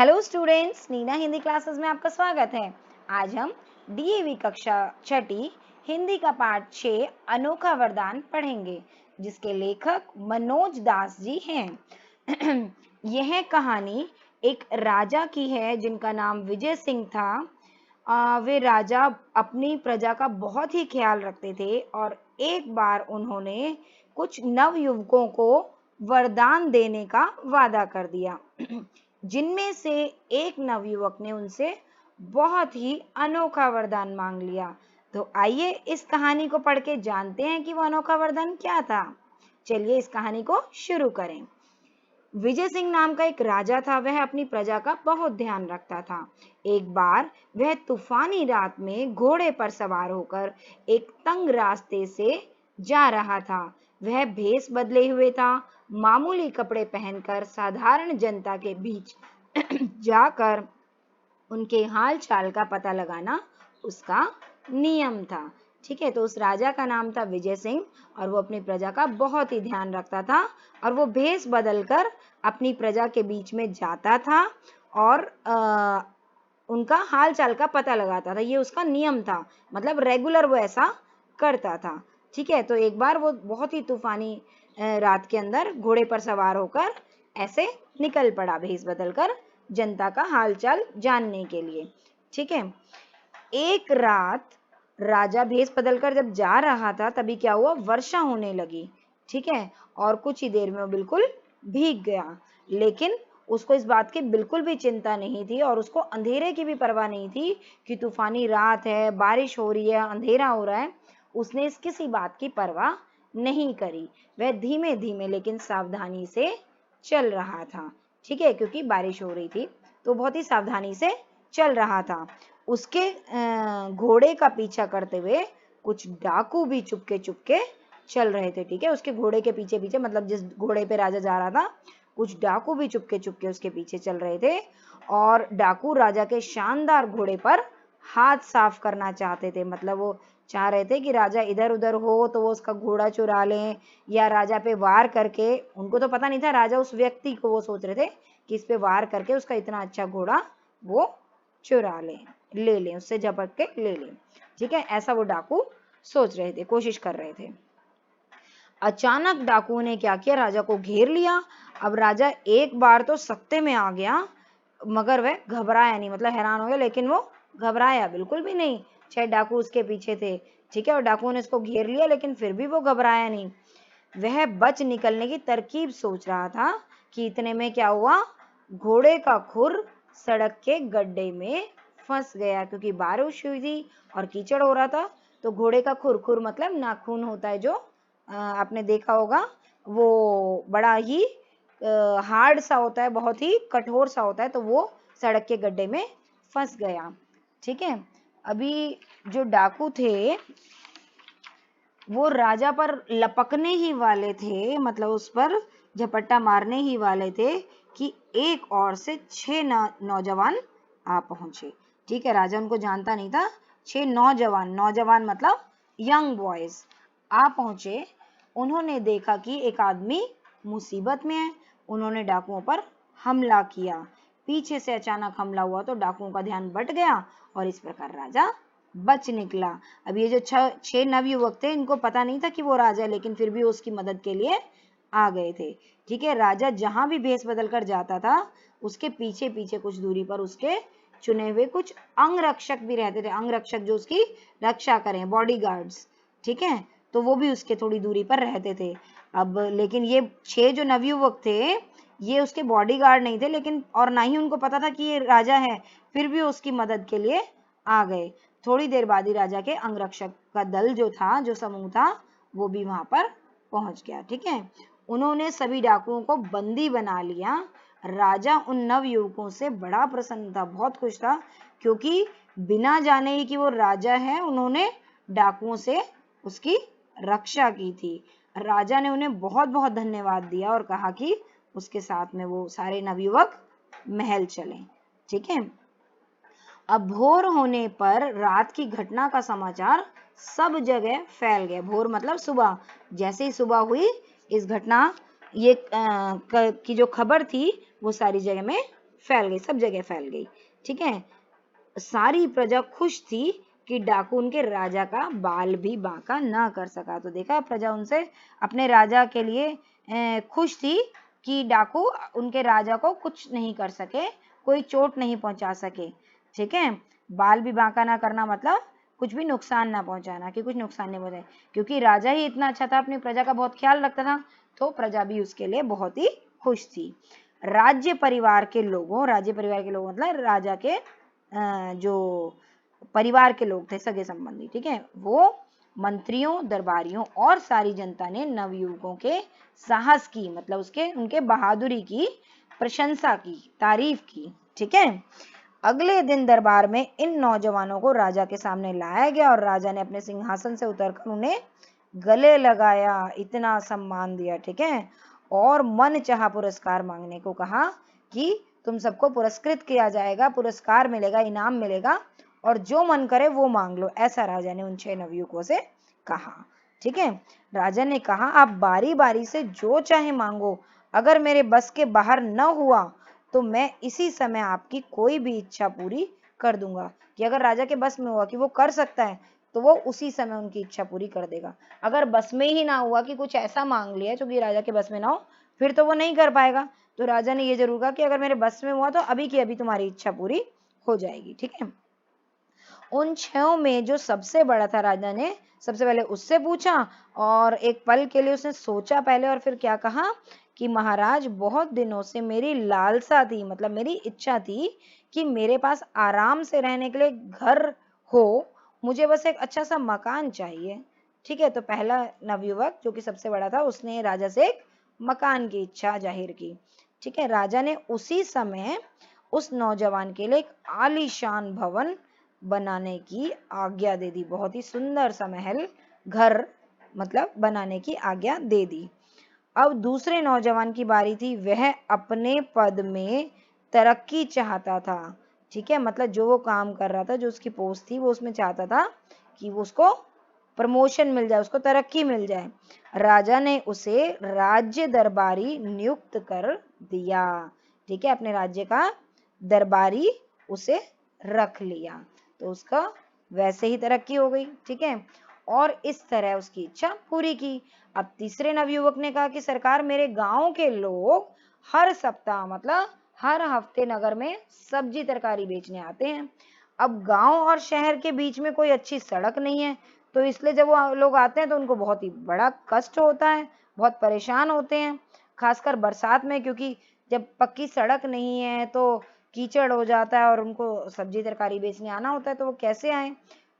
Hello students, Neena Hindi classes में आपका स्वागत है। आज हम डीएवी कक्षा छठी हिंदी का पाठ 6 अनोखा वरदान पढ़ेंगे, जिसके लेखक मनोज दास जी हैं। यह कहानी एक राजा की है जिनका नाम विजय सिंह था। वे राजा अपनी प्रजा का बहुत ही ख्याल रखते थे और एक बार उन्होंने कुछ नवयुवकों को वरदान देने का वादा कर दिया। जिनमें से एक नवयुवक ने उनसे बहुत ही अनोखा वरदान मांग लिया। तो आइए इस कहानी को पढ़ के जानते हैं कि वो अनोखा वरदान क्या था। चलिए इस कहानी को शुरू करें। विजय सिंह नाम का एक राजा था। वह अपनी प्रजा का बहुत ध्यान रखता था। एक बार वह तूफानी रात में घोड़े पर सवार होकर एक तंग रास्ते से जा रहा था। वह भेष बदले हुए था। मामूली कपड़े पहनकर साधारण जनता के बीच जाकर उनके हाल चाल का पता लगाना उसका नियम था। ठीक है, तो उस राजा का नाम था विजय सिंह और वो अपनी प्रजा का बहुत ही ध्यान रखता था और वो भेष बदलकर अपनी प्रजा के बीच में जाता था और उनका हाल चाल का पता लगाता था। ये उसका नियम था, मतलब रेगुलर वो ऐसा करता था। ठीक है, तो एक बार वो बहुत ही तूफानी रात के अंदर घोड़े पर सवार होकर ऐसे निकल पड़ा भेष बदलकर जनता का हालचाल जानने के लिए। ठीक है, एक रात राजा भेष बदलकर जब जा रहा था तभी क्या हुआ, वर्षा होने लगी। ठीक है, और कुछ ही देर में वो बिल्कुल भीग गया। लेकिन उसको इस बात की बिल्कुल भी चिंता नहीं थी और उसको अंधेरे की भी परवाह नहीं थी कि तूफानी रात है, बारिश हो रही है, अंधेरा हो रहा है। उसने इस किसी बात की परवाह नहीं करी। वह धीमे धीमे लेकिन सावधानी से चल रहा था। ठीक है, क्योंकि बारिश हो रही थी तो बहुत ही सावधानी से चल रहा था। उसके घोड़े का पीछा करते हुए कुछ डाकू भी चुपके चुपके चल रहे थे। ठीक है, उसके घोड़े के पीछे पीछे, मतलब जिस घोड़े पे राजा जा रहा था, कुछ डाकू भी चुपके चुपके उसके पीछे चल रहे थे और डाकू राजा के शानदार घोड़े पर हाथ साफ करना चाहते थे। मतलब वो चाह रहे थे कि राजा इधर उधर हो तो वो उसका घोड़ा चुरा लें या राजा पे वार करके, उनको तो पता नहीं था राजा उस व्यक्ति को, वो सोच रहे थे कि इस पे वार करके उसका इतना अच्छा घोड़ा वो चुरा ले लें, उससे झपट के ले लें। ठीक है, ऐसा वो डाकू सोच रहे थे, कोशिश कर रहे थे। अचानक डाकुओं ने क्या किया, राजा को घेर लिया। अब राजा एक बार तो सख्ते में आ गया, मगर वह घबराया नहीं, मतलब हैरान हो गया लेकिन वो घबराया बिल्कुल भी नहीं। 6 डाकू उसके पीछे थे। ठीक है, और डाकुओं ने उसको घेर लिया लेकिन फिर भी वो घबराया नहीं। वह बच निकलने की तरकीब सोच रहा था कि इतने में क्या हुआ, घोड़े का खुर सड़क के गड्ढे में फंस गया। क्योंकि बारिश हुई थी और कीचड़ हो रहा था तो घोड़े का खुर, खुर मतलब नाखून होता है जो आपने देखा होगा, वो बड़ा ही हार्ड सा होता है, बहुत ही कठोर सा होता है, तो वो सड़क के गड्ढे में फंस गया। ठीक है, अभी जो डाकू थे वो राजा पर लपकने ही वाले थे, मतलब उस पर झपट्टा मारने ही वाले थे कि एक और से 6 नौजवान आ पहुंचे। ठीक है, राजा उनको जानता नहीं था। 6 नौजवान मतलब यंग बॉयज आ पहुंचे। उन्होंने देखा कि एक आदमी मुसीबत में है। उन्होंने डाकुओं पर हमला किया। पीछे से अचानक हमला हुआ तो डाकुओं का ध्यान बट गया और इस प्रकार राजा बच निकला। अब ये जो 6 नवयुवक थे, इनको पता नहीं था कि वो राजा है, लेकिन फिर भी उसकी मदद के लिए आ गए थे। ठीक है, राजा जहां भी भेष बदल कर जाता था उसके पीछे पीछे कुछ दूरी पर उसके चुने हुए कुछ अंगरक्षक भी रहते थे। अंगरक्षक जो उसकी रक्षा करें, बॉडीगार्ड्स। ठीक है, तो वो भी उसके थोड़ी दूरी पर रहते थे। अब लेकिन ये 6 जो नवयुवक थे ये उसके बॉडीगार्ड नहीं थे, लेकिन और ना ही उनको पता था कि ये राजा है, फिर भी उसकी मदद के लिए आ गए। थोड़ी देर बाद ही राजा के अंगरक्षक का दल जो था, जो समूह था, वो भी वहां पर पहुंच गया। ठीक है, उन्होंने सभी डाकुओं को बंदी बना लिया। राजा उन नवयुवकों से बड़ा प्रसन्न था, बहुत खुश था, क्योंकि बिना जाने ही कि वो राजा है उन्होंने डाकुओं से उसकी रक्षा की थी। राजा ने उन्हें बहुत बहुत धन्यवाद दिया और कहा कि उसके साथ में वो सारे नवयुवक महल चलें। ठीक है, अब भोर होने पर रात की घटना का समाचार सब जगह फैल गया। भोर मतलब सुबह, जैसे ही सुबह हुई इस घटना की जो खबर थी वो सारी जगह में फैल गई, सब जगह फैल गई। ठीक है, सारी प्रजा खुश थी कि डाकू उनके राजा का बाल भी बांका ना कर सका। तो देखा, प्रजा उनसे अपने राजा के लिए खुश थी कि डाकू उनके राजा को कुछ नहीं कर सके, कोई चोट नहीं पहुंचा सके। ठीक है, बाल भी बांका ना करना मतलब कुछ भी नुकसान ना पहुंचाना, कि कुछ नुकसान नहीं पहुंचाए, क्योंकि राजा ही इतना अच्छा था, अपनी प्रजा का बहुत ख्याल रखता था, तो प्रजा भी उसके लिए बहुत ही खुश थी। राज्य परिवार के लोगों मतलब राजा के जो परिवार के लोग थे, सगे संबंधी, ठीक है, वो मंत्रियों, दरबारियों और सारी जनता ने नवयुवकों के साहस की, मतलब उनके बहादुरी की प्रशंसा की, तारीफ की। ठीक है, अगले दिन दरबार में इन नौजवानों को राजा के सामने लाया गया और राजा ने अपने सिंहासन से उतरकर उन्हें गले लगाया, इतना सम्मान दिया। ठीक है, और मन चाहा पुरस्कार मांगने को कहा कि तुम सबको पुरस्कृत किया जाएगा, पुरस्कार मिलेगा, इनाम मिलेगा, और जो मन करे वो मांग लो, ऐसा राजा ने उन 6 नवयुवकों से कहा। ठीक है, राजा ने कहा आप बारी बारी से जो चाहे मांगो, अगर मेरे बस के बाहर न हुआ तो मैं इसी समय आपकी कोई भी इच्छा पूरी कर दूंगा। कि अगर राजा के बस में हुआ कि वो कर सकता है तो वो उसी समय उनकी इच्छा पूरी कर देगा। अगर बस में ही ना हुआ कि कुछ ऐसा मांग लिया जो कि राजा के बस में ना हो, फिर तो वो नहीं कर पाएगा। तो राजा ने ये जरूर कहा कि अगर मेरे बस में हुआ तो अभी की अभी तुम्हारी इच्छा पूरी हो जाएगी। ठीक है, उन 6 में जो सबसे बड़ा था, राजा ने सबसे पहले उससे पूछा और एक पल के लिए उसने सोचा पहले, और फिर क्या कहा कि महाराज बहुत दिनों से मेरी लालसा थी, मतलब मेरी इच्छा थी कि मेरे पास आराम से रहने के लिए घर हो, मुझे बस एक अच्छा सा मकान चाहिए। ठीक है, तो पहला नवयुवक जो कि सबसे बड़ा था, उसने राजा से एक मकान की इच्छा जाहिर की। ठीक है, राजा ने उसी समय उस नौजवान के लिए एक आलीशान भवन बनाने की आज्ञा दे दी, बहुत ही सुंदर सा महल, घर मतलब बनाने की आज्ञा दे दी। अब दूसरे नौजवान की बारी थी, वह अपने पद में तरक्की चाहता था। ठीक है, मतलब जो वो काम कर रहा था, जो उसकी पोस्ट थी, वो उसमें चाहता था कि वो उसको प्रमोशन मिल जाए, उसको तरक्की मिल जाए। राजा ने उसे राज्य दरबारी नियुक्त कर दिया। ठीक है, अपने राज्य का दरबारी उसे रख लिया, तो उसका वैसे ही तरक्की हो गई। ठीक है, और इस तरह उसकी इच्छा पूरी की। अब तीसरे नवयुवक ने कहा कि सरकार, मेरे गांव के लोग हर सप्ताह मतलब हर हफ्ते नगर में सब्जी तरकारी बेचने आते हैं। अब गांव और शहर के बीच में कोई अच्छी सड़क नहीं है, तो इसलिए जब वो लोग आते हैं तो उनको बहुत ही बड़ा कष्ट होता है, बहुत परेशान होते हैं, खासकर बरसात में, क्योंकि जब पक्की सड़क नहीं है तो कीचड़ हो जाता है और उनको सब्जी तरकारी बेचने आना होता है, तो वो कैसे आए।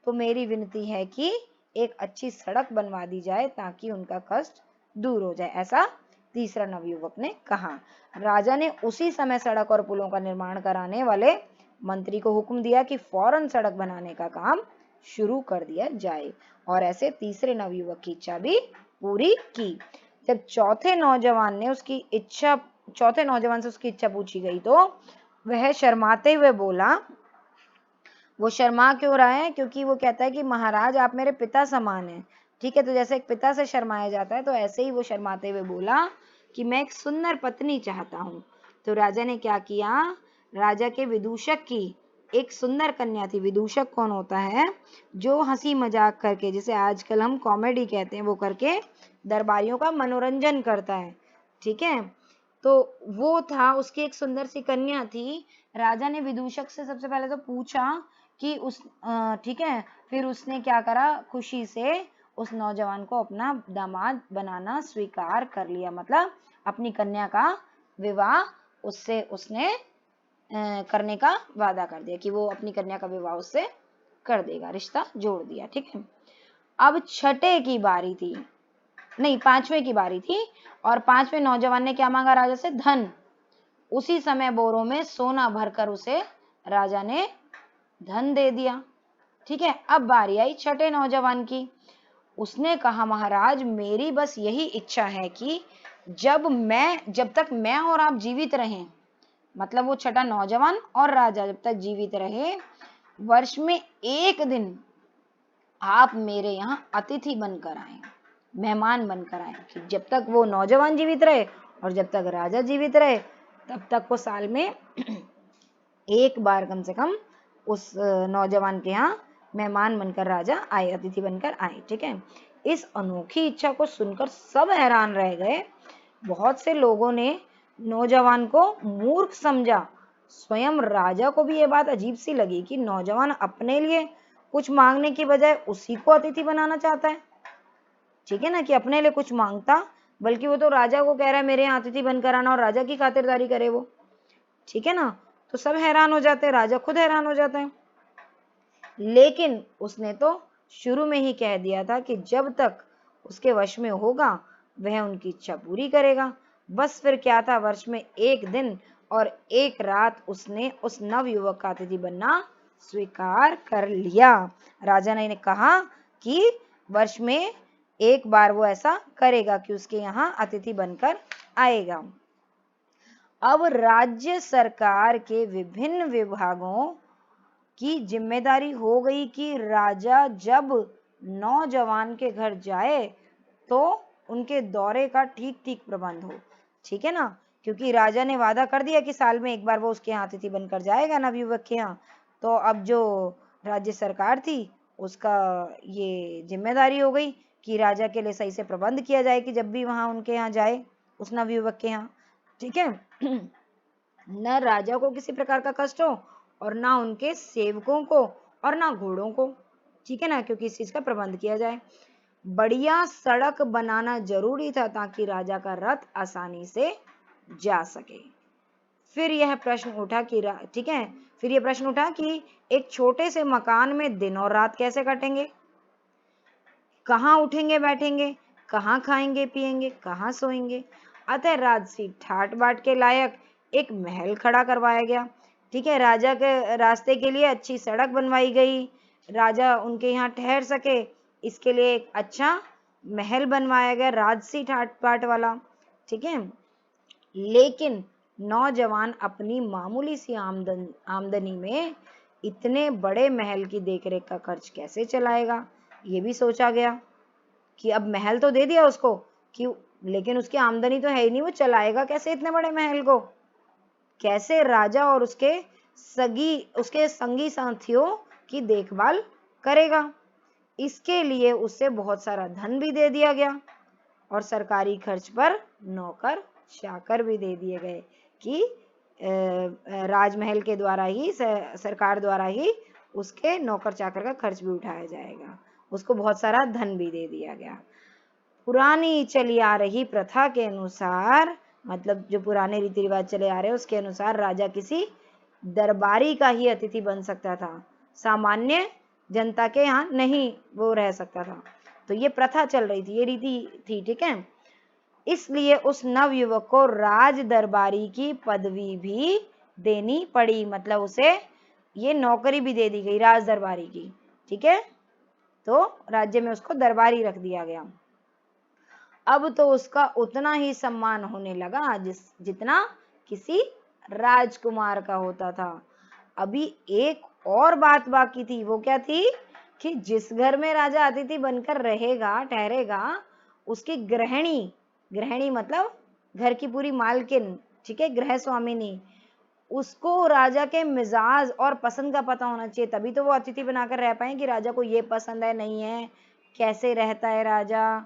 तो मेरी विनती है कि एक अच्छी सड़क बनवा दी जाए ताकि उनका कष्ट दूर हो जाए, ऐसा तीसरा नवयुवक ने कहा। राजा ने उसी समय सड़क और पुलों का निर्माण कराने वाले मंत्री को हुक्म दिया कि फौरन सड़क बनाने का काम शुरू कर दिया जाए, और ऐसे तीसरे नवयुवक की इच्छा भी पूरी की। जब चौथे नौजवान से उसकी इच्छा पूछी गई तो वह शर्माते हुए बोला, वो शर्मा क्यों रहा है, क्योंकि वो कहता है कि महाराज आप मेरे पिता समान हैं। ठीक है, तो जैसे एक पिता से शर्माया जाता है, तो ऐसे ही वो शर्माते हुए बोला कि मैं एक सुंदर पत्नी चाहता हूँ। तो राजा ने क्या किया, राजा के विदूषक की एक सुंदर कन्या थी। विदूषक कौन होता है, जो हंसी मजाक करके, जिसे आजकल हम कॉमेडी कहते हैं, वो करके दरबारियों का मनोरंजन करता है। ठीक है, तो वो था, उसकी एक सुंदर सी कन्या थी। राजा ने विदूषक से सबसे पहले तो पूछा कि ठीक है, फिर उसने क्या करा, खुशी से उस नौजवान को अपना दामाद बनाना स्वीकार कर लिया, मतलब अपनी कन्या का विवाह उससे उसने करने का वादा कर दिया कि वो अपनी कन्या का विवाह उससे कर देगा, रिश्ता जोड़ दिया। ठीक है, अब छठे की बारी थी, नहीं 5वें की बारी थी, और 5वें नौजवान ने क्या मांगा राजा से, धन। उसी समय बोरों में सोना भरकर उसे राजा ने धन दे दिया। ठीक है, अब बारी आई छठे नौजवान की। उसने कहा महाराज मेरी बस यही इच्छा है कि जब तक मैं और आप जीवित रहें, मतलब वो छठा नौजवान और राजा जब तक जीवित रहे, वर्ष में एक दिन आप मेरे यहाँ अतिथि बनकर आए, मेहमान बनकर आए। कि जब तक वो नौजवान जीवित रहे और जब तक राजा जीवित रहे, तब तक वो साल में एक बार कम से कम उस नौजवान के यहाँ मेहमान बनकर राजा आए, अतिथि बनकर आए। ठीक है, इस अनोखी इच्छा को सुनकर सब हैरान रह गए। बहुत से लोगों ने नौजवान को मूर्ख समझा। स्वयं राजा को भी ये बात अजीब सी लगी कि नौजवान अपने लिए कुछ मांगने की बजाय उसी को अतिथि बनाना चाहता है। ठीक है ना, कि अपने लिए कुछ मांगता, बल्कि वो तो राजा को कह रहा है मेरे यहाँ अतिथि बनकर आना, और राजा की खातिरदारी करे वो। ठीक है ना, तो सब हैरान हो जाते हैं, राजा खुद हैरान हो जाता है। लेकिन उसने तो शुरू में ही कह दिया था कि जब तक उसके वश में होगा वह उनकी इच्छा पूरी करेगा। बस फिर क्या था, वर्ष में एक दिन और एक रात उसने उस नवयुवक का अतिथि बनना स्वीकार कर लिया। राजा ने कहा कि वर्ष में एक बार वो ऐसा करेगा कि उसके यहाँ अतिथि बनकर आएगा। अब राज्य सरकार के विभिन्न विभागों की जिम्मेदारी हो गई कि राजा जब नौजवान के घर जाए तो उनके दौरे का ठीक ठीक प्रबंध हो। ठीक है ना, क्योंकि राजा ने वादा कर दिया कि साल में एक बार वो उसके यहाँ अतिथि बनकर जाएगा नवयुवक के यहाँ। तो अब जो राज्य सरकार थी उसका ये जिम्मेदारी हो गई कि राजा के लिए सही से प्रबंध किया जाए कि जब भी वहां उनके यहाँ जाए उस नवयुवक के यहाँ। ठीक है, न राजा को किसी प्रकार का कष्ट हो और ना उनके सेवकों को और ना घोड़ों को। ठीक है ना, क्योंकि इस चीज का प्रबंध किया जाए। बढ़िया सड़क बनाना जरूरी था ताकि राजा का रथ आसानी से जा सके। फिर यह प्रश्न उठा कि ठीक है, फिर यह प्रश्न उठा कि एक छोटे से मकान में दिन और रात कैसे कटेंगे, कहाँ उठेंगे बैठेंगे, कहाँ खाएंगे पिएंगे, कहाँ सोएंगे। अतः राजसी ठाट बाट के लायक एक महल खड़ा करवाया गया। ठीक है, राजा के रास्ते के लिए अच्छी सड़क बनवाई गई, राजा उनके यहाँ ठहर सके इसके लिए एक अच्छा महल बनवाया गया, राजसी ठाट बाट वाला। ठीक है, लेकिन नौजवान अपनी मामूली सी आमदनी में इतने बड़े महल की देखरेख का खर्च कैसे चलाएगा, ये भी सोचा गया कि अब महल तो दे दिया उसको कि, लेकिन उसकी आमदनी तो है ही नहीं, वो चलाएगा कैसे इतने बड़े महल को, कैसे राजा और उसके संगी साथियों की देखभाल करेगा। इसके लिए उससे बहुत सारा धन भी दे दिया गया और सरकारी खर्च पर नौकर चाकर भी दे दिए गए कि राजमहल के द्वारा ही, सरकार द्वारा ही उसके नौकर चाकर का खर्च भी उठाया जाएगा। उसको बहुत सारा धन भी दे दिया गया। पुरानी चली आ रही प्रथा के अनुसार, मतलब जो पुराने रीति रिवाज चले आ रहे हैं उसके अनुसार राजा किसी दरबारी का ही अतिथि बन सकता था, सामान्य जनता के यहाँ नहीं वो रह सकता था। तो ये प्रथा चल रही थी, ये रीति थी। ठीक है, इसलिए उस नवयुवक को राज दरबारी की पदवी भी देनी पड़ी, मतलब उसे ये नौकरी भी दे दी गई राज दरबारी की। ठीक है, तो राज्य में उसको दरबारी रख दिया गया। अब तो उसका उतना ही सम्मान होने लगा जितना किसी राजकुमार का होता था। अभी एक और बात बाकी थी, वो क्या थी कि जिस घर में राजा अतिथि बनकर रहेगा ठहरेगा, उसकी गृहिणी, गृहिणी मतलब घर की पूरी मालकिन, ठीक है, गृह स्वामिनी, उसको राजा के मिजाज और पसंद का पता होना चाहिए, तभी तो वो अतिथि बनाकर रह पाए कि राजा को ये पसंद है नहीं है, कैसे रहता है राजा,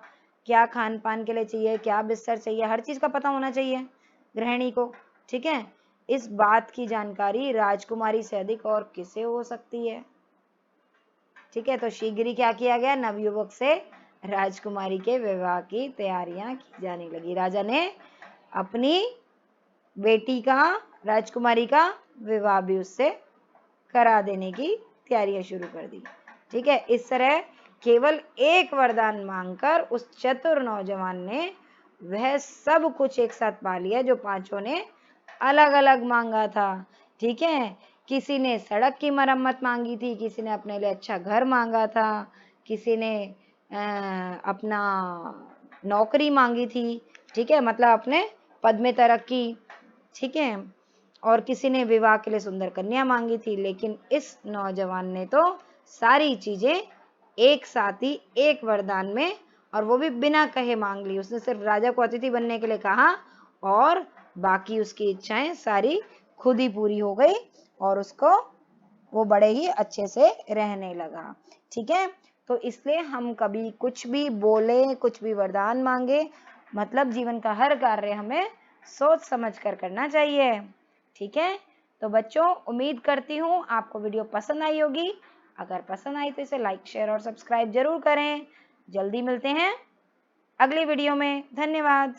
क्या खान पान के लिए चाहिए, क्या बिस्तर चाहिए, हर चीज का पता होना चाहिए गृहिणी को। ठीक है, इस बात की जानकारी राजकुमारी से अधिक और किसे हो सकती है। ठीक है, तो शीघ्र ही क्या किया गया, नवयुवक से राजकुमारी के विवाह की तैयारियां की जाने लगी। राजा ने अपनी बेटी का, राजकुमारी का विवाह भी उससे करा देने की तैयारियां शुरू कर दी। ठीक है, इस तरह केवल एक वरदान मांगकर उस चतुर नौजवान ने वह सब कुछ एक साथ पा लिया जो पांचों ने अलग अलग मांगा था। ठीक है, किसी ने सड़क की मरम्मत मांगी थी, किसी ने अपने लिए अच्छा घर मांगा था, किसी ने अपना नौकरी मांगी थी, ठीक है, मतलब अपने पद में तरक्की। ठीक है, और किसी ने विवाह के लिए सुंदर कन्या मांगी थी। लेकिन इस नौजवान ने तो सारी चीजें एक साथ ही एक वरदान में, और वो भी बिना कहे मांग ली। उसने सिर्फ राजा को अतिथि बनने के लिए कहा और बाकी उसकी इच्छाएं सारी खुद ही पूरी हो गई और उसको वो बड़े ही अच्छे से रहने लगा। ठीक है, तो इसलिए हम कभी कुछ भी बोले, कुछ भी वरदान मांगे, मतलब जीवन का हर कार्य हमें सोच समझ कर करना चाहिए। ठीक है, तो बच्चों उम्मीद करती हूँ आपको वीडियो पसंद आई होगी। अगर पसंद आई तो इसे लाइक, शेयर और सब्सक्राइब जरूर करें। जल्दी मिलते हैं अगली वीडियो में। धन्यवाद।